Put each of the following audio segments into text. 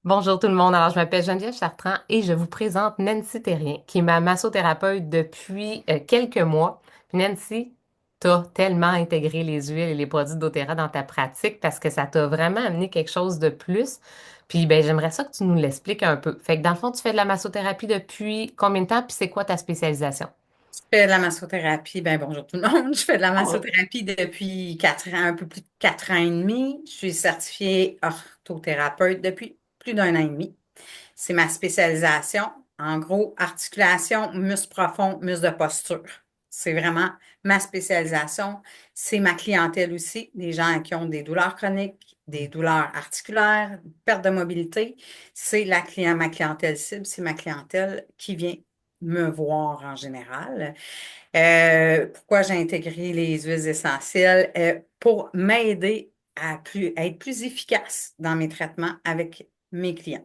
Bonjour tout le monde. Alors, je m'appelle Geneviève Chartrand et je vous présente Nancy Terrien, qui est ma massothérapeute depuis quelques mois. Puis Nancy, t'as tellement intégré les huiles et les produits doTERRA dans ta pratique parce que ça t'a vraiment amené quelque chose de plus. Puis, ben, j'aimerais ça que tu nous l'expliques un peu. Fait que dans le fond, tu fais de la massothérapie depuis combien de temps? Puis c'est quoi ta spécialisation? Je fais de la massothérapie. Ben, bonjour tout le monde. Je fais de la Oh. massothérapie depuis 4 ans, un peu plus de 4 ans et demi. Je suis certifiée orthothérapeute depuis plus d'1 an et demi. C'est ma spécialisation. En gros, articulation, muscle profond, muscle de posture. C'est vraiment ma spécialisation. C'est ma clientèle aussi, des gens qui ont des douleurs chroniques, des douleurs articulaires, perte de mobilité. C'est ma clientèle cible, c'est ma clientèle qui vient me voir en général. Pourquoi j'ai intégré les huiles essentielles? Pour m'aider à être plus efficace dans mes traitements avec mes clients.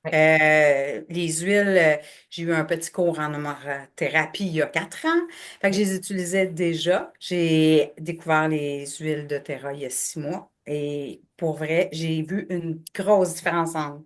Ouais. Les huiles, j'ai eu un petit cours en aromathérapie il y a 4 ans. Fait que je les utilisais déjà. J'ai découvert les huiles de terra il y a 6 mois. Et pour vrai, j'ai vu une grosse différence entre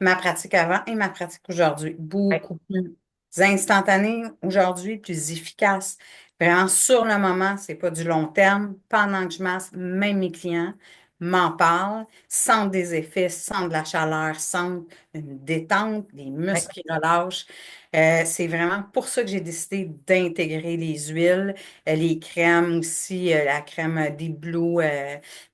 ma pratique avant et ma pratique aujourd'hui. Ouais. Beaucoup plus instantanée aujourd'hui, plus efficace. Vraiment sur le moment, c'est pas du long terme. Pendant que je masse, même mes clients m'en parlent, sentent des effets, sentent de la chaleur, sentent une détente, des Ouais. muscles qui relâchent. C'est vraiment pour ça que j'ai décidé d'intégrer les huiles, les crèmes aussi, la crème des Blue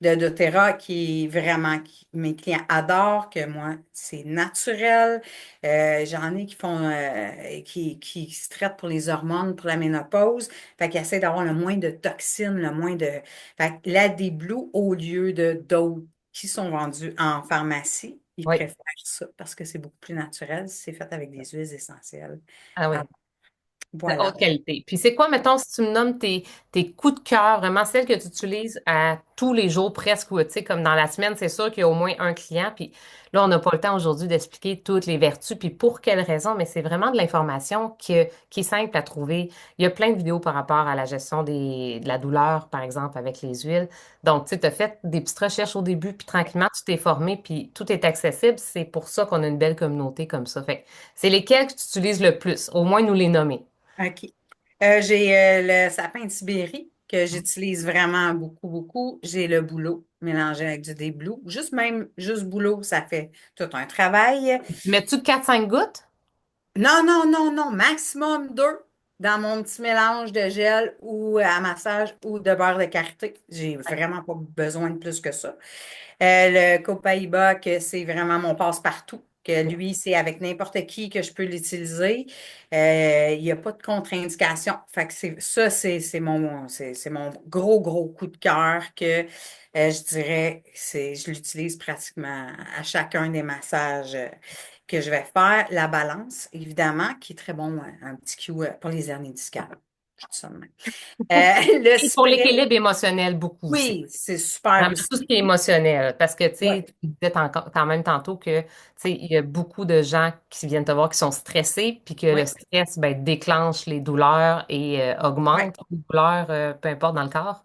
de doTERRA qui est vraiment, mes clients adorent, que moi, c'est naturel. J'en ai qui qui se traitent pour les hormones, pour la ménopause, fait qu'ils essaient d'avoir le moins de toxines, le moins de... Fait que la des Blue, au lieu de d'autres qui sont vendus en pharmacie, ils Oui. préfèrent ça parce que c'est beaucoup plus naturel. C'est fait avec des huiles essentielles. Ah Ah, oui. De voilà. haute qualité. Puis c'est quoi, mettons, si tu me nommes tes coups de cœur, vraiment celles que tu utilises à tous les jours presque, ou tu sais, comme dans la semaine, c'est sûr qu'il y a au moins un client. Puis là, on n'a pas le temps aujourd'hui d'expliquer toutes les vertus, puis pour quelles raisons, mais c'est vraiment de l'information qui est simple à trouver. Il y a plein de vidéos par rapport à la gestion de la douleur, par exemple, avec les huiles. Donc, tu sais, tu as fait des petites recherches au début, puis tranquillement, tu t'es formé, puis tout est accessible. C'est pour ça qu'on a une belle communauté comme ça. Fait que c'est lesquels que tu utilises le plus, au moins nous les nommer. OK. J'ai le sapin de Sibérie que j'utilise vraiment beaucoup, beaucoup. J'ai le bouleau mélangé avec du déblou. Juste bouleau, ça fait tout un travail. Tu mets-tu 4-5 gouttes? Non, non, non, non, maximum 2 dans mon petit mélange de gel ou à massage ou de beurre de karité. J'ai vraiment pas besoin de plus que ça. Le Copaiba, que c'est vraiment mon passe-partout, que lui, c'est avec n'importe qui que je peux l'utiliser. Il n'y a pas de contre-indication. Fait que c'est mon gros, gros coup de cœur que je dirais, je l'utilise pratiquement à chacun des massages que je vais faire. La balance, évidemment, qui est très bon, un petit cue pour les hernies discales. Je dis ça de même. Le Et pour spray, l'équilibre émotionnel, beaucoup aussi. oui, c'est super Vraiment tout ce aussi. qui est émotionnel. Parce que, tu sais, Ouais. tu disais quand même tantôt que, tu sais, il y a beaucoup de gens qui viennent te voir qui sont stressés, puis que le Oui. stress, ben, déclenche les douleurs et Ouais. augmente les douleurs, peu importe dans le corps.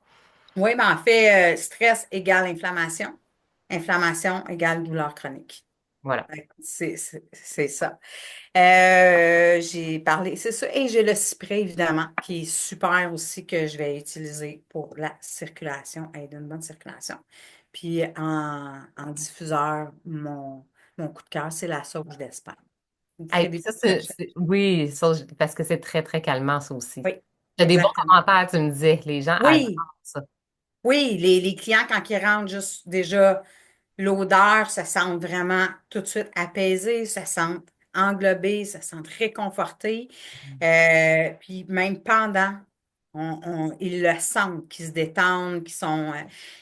Oui, mais en fait, stress égale inflammation. Inflammation égale douleur chronique. Voilà. Fait que c'est ça. J'ai parlé, c'est ça. Et j'ai le cyprès, évidemment, qui est super aussi, que je vais utiliser pour la circulation, aider une bonne circulation. Puis en diffuseur, mon coup de cœur, c'est la sauge d'Espagne. Vous ferez Et des puis ça, petites recherches. oui, ça, parce que c'est très, très calmant, ça aussi. Oui, Tu as des bons exactement. commentaires, tu me disais. Les gens adorent Oui, ça. oui, les clients, quand ils rentrent, juste déjà. L'odeur, ça sent vraiment tout de suite apaisé, ça sent englobé, ça sent réconforté. Puis même pendant, ils le sentent, qu'ils se détendent, qu'ils sont...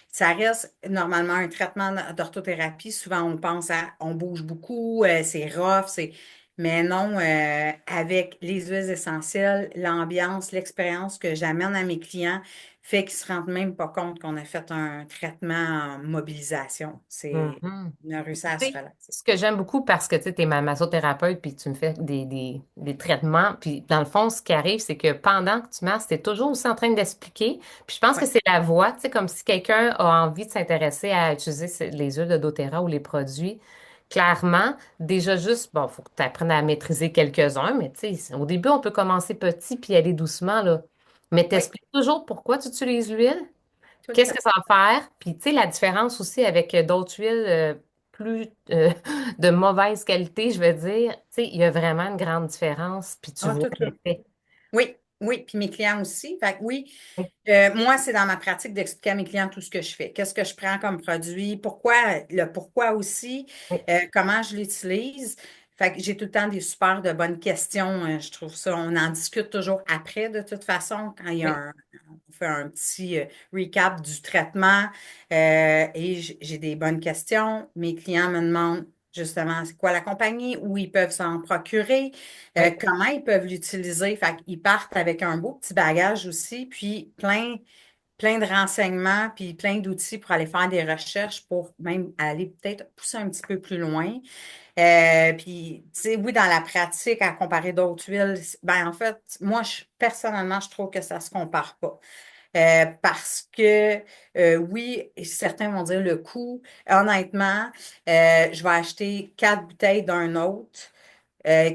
ça reste normalement un traitement d'orthothérapie. Souvent, on pense on bouge beaucoup, c'est rough, Mais non, avec les huiles essentielles, l'ambiance, l'expérience que j'amène à mes clients, fait qu'ils ne se rendent même pas compte qu'on a fait un traitement en mobilisation. C'est Mhm. on a réussi Tu à se sais, relaxer. ce que j'aime beaucoup parce que tu es ma massothérapeute puis tu me fais des traitements. Puis dans le fond, ce qui arrive, c'est que pendant que tu masses, tu es toujours aussi en train d'expliquer. Puis je pense Oui, que c'est la voix, tu sais, comme si quelqu'un a envie de s'intéresser à utiliser les huiles de doTERRA ou les produits, clairement, déjà juste, bon, il faut que tu apprennes à maîtriser quelques-uns, mais tu sais, au début, on peut commencer petit puis aller doucement, là. Mais Oui, t'expliques toujours pourquoi tu utilises l'huile, tout le qu'est-ce temps. que ça va faire, puis tu sais, la différence aussi avec d'autres huiles plus de mauvaise qualité, je veux dire, tu sais, il y a vraiment une grande différence, puis tu Ah, vois tout là. l'effet. Oui, oui, puis mes clients aussi. Fait que oui, Oui, moi, c'est dans ma pratique d'expliquer à mes clients tout ce que je fais. Qu'est-ce que je prends comme produit, pourquoi, le pourquoi aussi, oui, comment je l'utilise. Fait que j'ai tout le temps des super de bonnes questions. Je trouve ça, on en discute toujours après, de toute façon, quand il y a oui, on fait un petit recap du traitement et j'ai des bonnes questions. Mes clients me demandent justement c'est quoi la compagnie, où ils peuvent s'en procurer. oui, Comment ils peuvent l'utiliser. Fait qu'ils partent avec un beau petit bagage aussi, puis plein de renseignements, puis plein d'outils pour aller faire des recherches pour même aller peut-être pousser un petit peu plus loin. Puis, tu sais, oui, dans la pratique, à comparer d'autres huiles, ben en fait, moi, personnellement, je trouve que ça se compare pas. Parce que, oui, et certains vont dire le coût. Honnêtement, je vais acheter 4 bouteilles d'un autre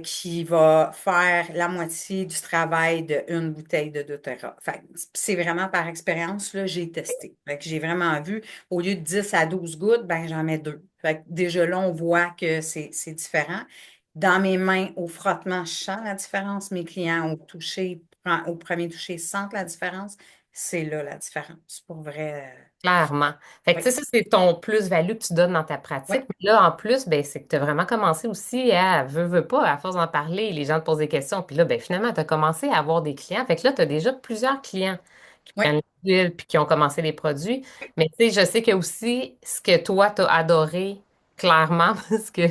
qui va faire la moitié du travail d'une bouteille de doTERRA. Fait que c'est vraiment par expérience, là, j'ai testé. Fait que j'ai vraiment vu, au lieu de 10 à 12 gouttes, ben j'en mets deux. Fait que déjà là, on voit que c'est différent. Dans mes mains, au frottement, je sens la différence. Mes clients au toucher, au premier toucher, sentent la différence. C'est là la différence, pour vrai. clairement. Fait que Oui, tu sais, ça, c'est ton plus-value que tu donnes dans ta oui, pratique. Mais là, en plus, ben, c'est que tu as vraiment commencé aussi à, veux pas, à force d'en parler, les gens te posent des questions. Puis là, ben, finalement, tu as commencé à avoir des clients. Fait que là, tu as déjà plusieurs clients qui oui, prennent l'huile puis qui ont commencé les produits. Mais tu sais, je sais que aussi, ce que toi, tu as adoré, clairement, parce que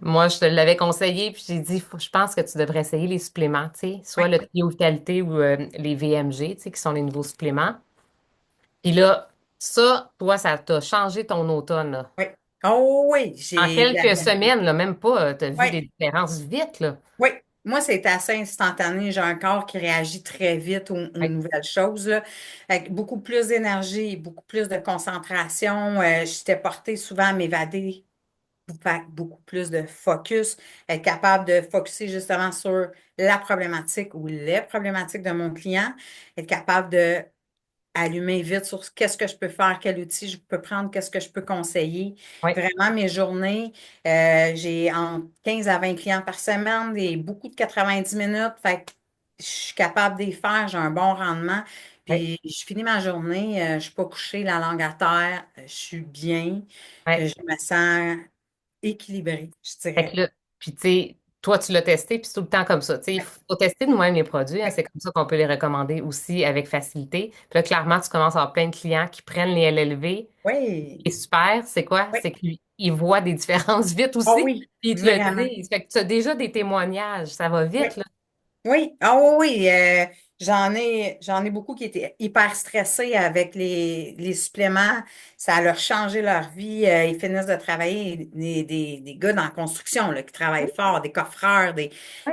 moi, je te l'avais conseillé, puis j'ai dit, je pense que tu devrais essayer les suppléments, tu sais, soit oui, le trio qualité ou les VMG, tu sais, qui sont les nouveaux suppléments. Puis là, ça, toi, ça t'a changé ton automne, là. oui. Oh oui, En quelques semaines, là, même pas, tu as vu oui. des différences vite, là. Oui, moi, c'est assez instantané. J'ai un corps qui réagit très vite aux Oui, nouvelles choses, là. Avec beaucoup plus d'énergie, beaucoup plus de concentration. J'étais portée souvent à m'évader, faire beaucoup plus de focus, être capable de focuser justement sur la problématique ou les problématiques de mon client, être capable de allumer vite sur qu'est-ce que je peux faire, quel outil je peux prendre, qu'est-ce que je peux conseiller. oui, Vraiment, mes journées, j'ai entre 15 à 20 clients par semaine et beaucoup de 90 minutes. Fait que je suis capable de les faire, j'ai un bon rendement. oui, Puis je finis ma journée, je ne suis pas couchée la langue à terre, je suis bien, oui. je me sens équilibrée, je Fait dirais. que là, puis tu sais, toi, tu l'as testé, puis c'est tout le temps comme ça. Tu sais, il Oui, faut tester nous-mêmes les produits, hein, oui, c'est comme ça qu'on peut les recommander aussi avec facilité. Puis là, clairement, tu commences à avoir plein de clients qui prennent les LLV. oui, Et super, c'est quoi? oui. C'est qu'ils voient des différences vite Oh aussi, oui, puis ils te le vraiment. disent. Fait que tu as déjà des témoignages, ça va Oui. vite, là. Oui, ah oui, oui, j'en ai beaucoup qui étaient hyper stressés avec les suppléments. Ça a leur changé leur vie. Ils finissent de travailler, des gars dans la construction là, qui travaillent Oui, fort, des coffreurs,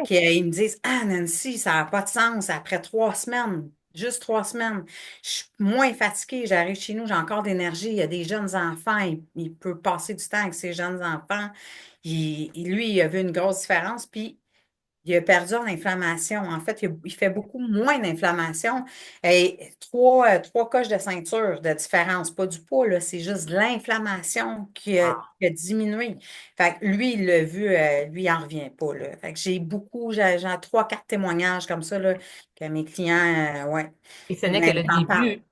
oui, ils me disent, Ah, Nancy, ça n'a pas de sens. Après 3 semaines, juste 3 semaines, je suis moins fatiguée. J'arrive chez nous, j'ai encore d'énergie. Il y a des jeunes enfants, il peut passer du temps avec ces jeunes enfants. Lui, il a vu une grosse différence. Puis, il a perdu en inflammation. En fait, il fait beaucoup moins d'inflammation. Et trois coches de ceinture de différence, pas du poids, là, c'est juste l'inflammation qui a diminué. Fait que lui, il l'a vu, lui, il n'en revient pas, là. Fait que j'ai 3, 4 témoignages comme ça, là, que mes clients, ouais, et ce n'est que ben, le ils t'en parlent. début.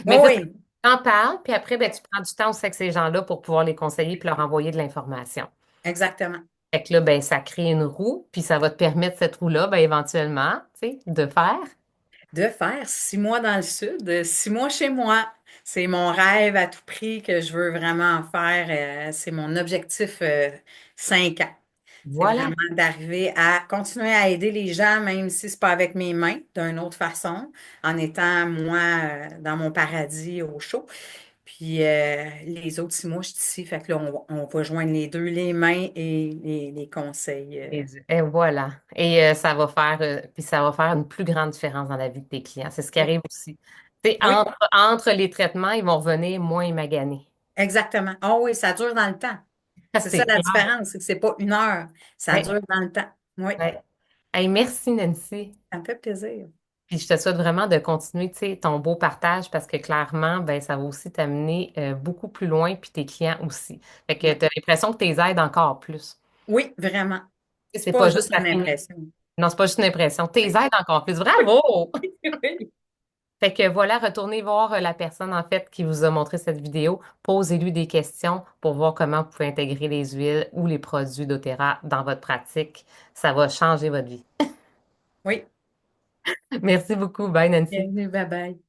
Oui, Mais ça, oui, t'en parles, puis après, ben, tu prends du temps aussi avec ces gens-là pour pouvoir les conseiller puis leur envoyer de l'information. exactement. Fait que là, ben, ça crée une roue, puis ça va te permettre cette roue-là, ben, éventuellement, tu sais, de faire. De faire 6 mois dans le sud, 6 mois chez moi. C'est mon rêve à tout prix que je veux vraiment faire. C'est mon objectif 5 ans. C'est Voilà. vraiment d'arriver à continuer à aider les gens, même si c'est pas avec mes mains, d'une autre façon, en étant moi dans mon paradis au chaud. Puis les autres 6 mois, je suis ici. Fait que là, on va joindre les deux, les mains et les conseils. Et voilà. Et ça va faire, puis ça va faire une plus grande différence dans la vie de tes clients. C'est ce qui Oui, arrive aussi. Tu sais, oui, entre les traitements, ils vont revenir moins maganés. exactement. Ah oui, ça dure dans le temps. C'est ça C'est la clair. différence, c'est que c'est pas une heure. Ça Ouais, dure dans le temps. Oui, ouais. Hey, merci, Nancy. ça me fait plaisir. Puis je te souhaite vraiment de continuer, tu sais, ton beau partage parce que clairement, ben, ça va aussi t'amener beaucoup plus loin, puis tes clients aussi. Fait que Oui, tu as l'impression que tes aides encore plus. oui, vraiment. C'est C'est pas pas juste juste la une fin. impression. Non, c'est pas juste une impression. Tes aides encore plus. Bravo! Oui. Fait que voilà, retournez voir la personne en fait qui vous a montré cette vidéo. Posez-lui des questions pour voir comment vous pouvez intégrer les huiles ou les produits doTERRA dans votre pratique. Ça va changer votre vie. Oui. Merci beaucoup. Bye, Nancy. Bienvenue, bye bye.